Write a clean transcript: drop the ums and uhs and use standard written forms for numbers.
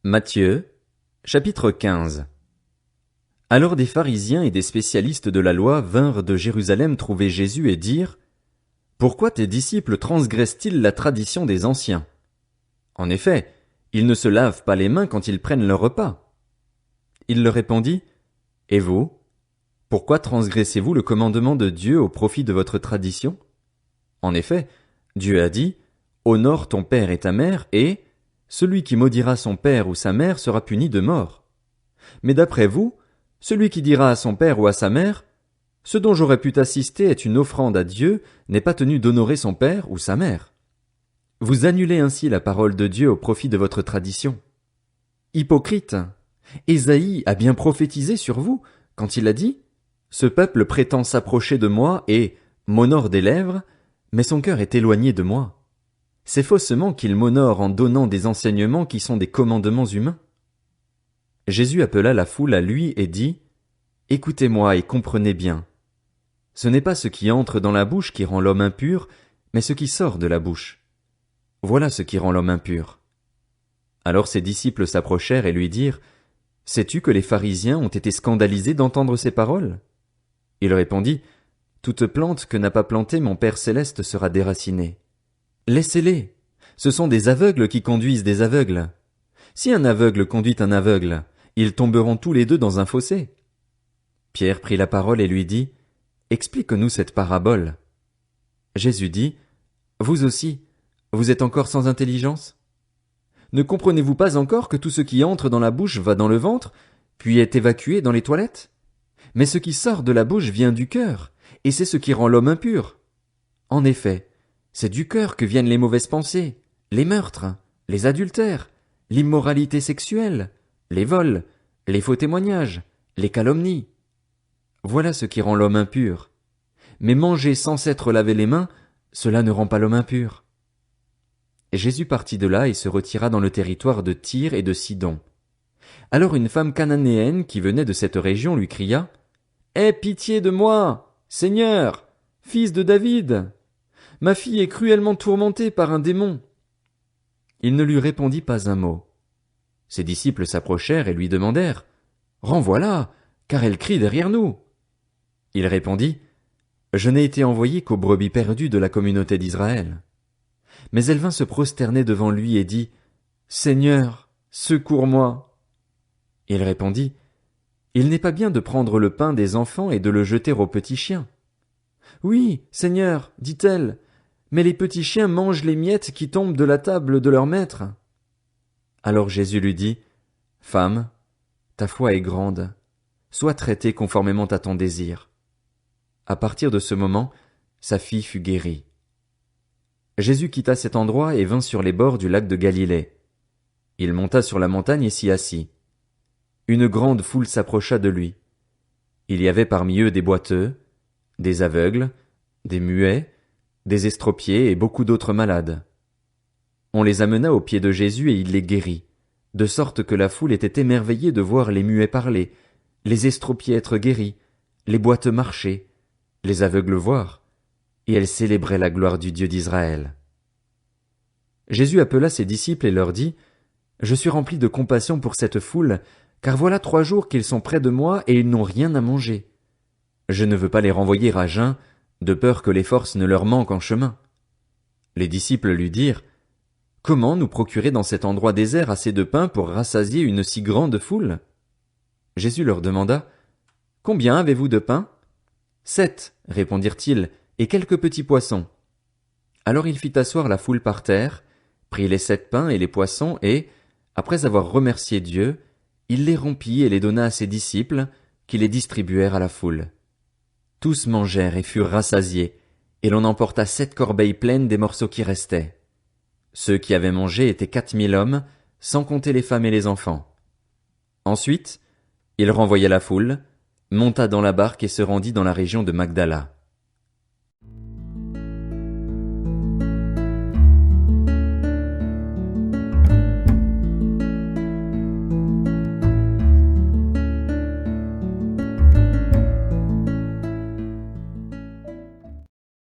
Matthieu, chapitre 15. Alors des pharisiens et des spécialistes de la loi vinrent de Jérusalem trouver Jésus et dirent: Pourquoi tes disciples transgressent-ils la tradition des anciens? En effet, ils ne se lavent pas les mains quand ils prennent leur repas. Il leur répondit: Et vous? Pourquoi transgressez-vous le commandement de Dieu au profit de votre tradition? En effet, Dieu a dit: Honore ton père et ta mère, et celui qui maudira son père ou sa mère sera puni de mort. Mais d'après vous, celui qui dira à son père ou à sa mère: Ce dont j'aurais pu t'assister est une offrande à Dieu, n'est pas tenu d'honorer son père ou sa mère. Vous annulez ainsi la parole de Dieu au profit de votre tradition. Hypocrite! Ésaïe a bien prophétisé sur vous, quand il a dit: Ce peuple prétend s'approcher de moi et m'honore des lèvres, mais son cœur est éloigné de moi. C'est faussement qu'il m'honore en donnant des enseignements qui sont des commandements humains. Jésus appela la foule à lui et dit: Écoutez-moi et comprenez bien. Ce n'est pas ce qui entre dans la bouche qui rend l'homme impur, mais ce qui sort de la bouche. Voilà ce qui rend l'homme impur. Alors ses disciples s'approchèrent et lui dirent: Sais-tu que les pharisiens ont été scandalisés d'entendre ces paroles? Il répondit: Toute plante que n'a pas plantée mon Père céleste sera déracinée. Laissez-les. Ce sont des aveugles qui conduisent des aveugles. Si un aveugle conduit un aveugle, ils tomberont tous les deux dans un fossé. Pierre prit la parole et lui dit: Explique-nous cette parabole. Jésus dit: Vous aussi, vous êtes encore sans intelligence? Ne comprenez-vous pas encore que tout ce qui entre dans la bouche va dans le ventre, puis est évacué dans les toilettes? Mais ce qui sort de la bouche vient du cœur, et c'est ce qui rend l'homme impur. En effet, c'est du cœur que viennent les mauvaises pensées, les meurtres, les adultères, l'immoralité sexuelle, les vols, les faux témoignages, les calomnies. Voilà ce qui rend l'homme impur. Mais manger sans s'être lavé les mains, cela ne rend pas l'homme impur. Et Jésus partit de là et se retira dans le territoire de Tyr et de Sidon. Alors une femme cananéenne qui venait de cette région lui cria: Aie pitié de moi, Seigneur, fils de David! Ma fille est cruellement tourmentée par un démon. Il ne lui répondit pas un mot. Ses disciples s'approchèrent et lui demandèrent: Renvoie-la, car elle crie derrière nous. Il répondit: Je n'ai été envoyé qu'aux brebis perdues de la communauté d'Israël. Mais elle vint se prosterner devant lui et dit: Seigneur, secours-moi. Il répondit: Il n'est pas bien de prendre le pain des enfants et de le jeter aux petits chiens. Oui, Seigneur, dit-elle, mais les petits chiens mangent les miettes qui tombent de la table de leur maître. Alors Jésus lui dit: Femme, ta foi est grande, sois traitée conformément à ton désir. À partir de ce moment, sa fille fut guérie. Jésus quitta cet endroit et vint sur les bords du lac de Galilée. Il monta sur la montagne et s'y assit. Une grande foule s'approcha de lui. Il y avait parmi eux des boiteux, des aveugles, des muets, des estropiés et beaucoup d'autres malades. On les amena aux pieds de Jésus et il les guérit, de sorte que la foule était émerveillée de voir les muets parler, les estropiés être guéris, les boiteux marcher, les aveugles voir, et elle célébrait la gloire du Dieu d'Israël. Jésus appela ses disciples et leur dit: Je suis rempli de compassion pour cette foule, car voilà 3 jours qu'ils sont près de moi et ils n'ont rien à manger. Je ne veux pas les renvoyer à jeun, de peur que les forces ne leur manquent en chemin. Les disciples lui dirent: Comment nous procurer dans cet endroit désert assez de pain pour rassasier une si grande foule? Jésus leur demanda: Combien avez-vous de pain? 7, répondirent-ils, et quelques petits poissons. Alors il fit asseoir la foule par terre, prit les 7 pains et les poissons et, après avoir remercié Dieu, il les rompit et les donna à ses disciples, qui les distribuèrent à la foule. Tous mangèrent et furent rassasiés, et l'on emporta 7 corbeilles pleines des morceaux qui restaient. Ceux qui avaient mangé étaient 4000 hommes, sans compter les femmes et les enfants. Ensuite, il renvoya la foule, monta dans la barque et se rendit dans la région de Magdala.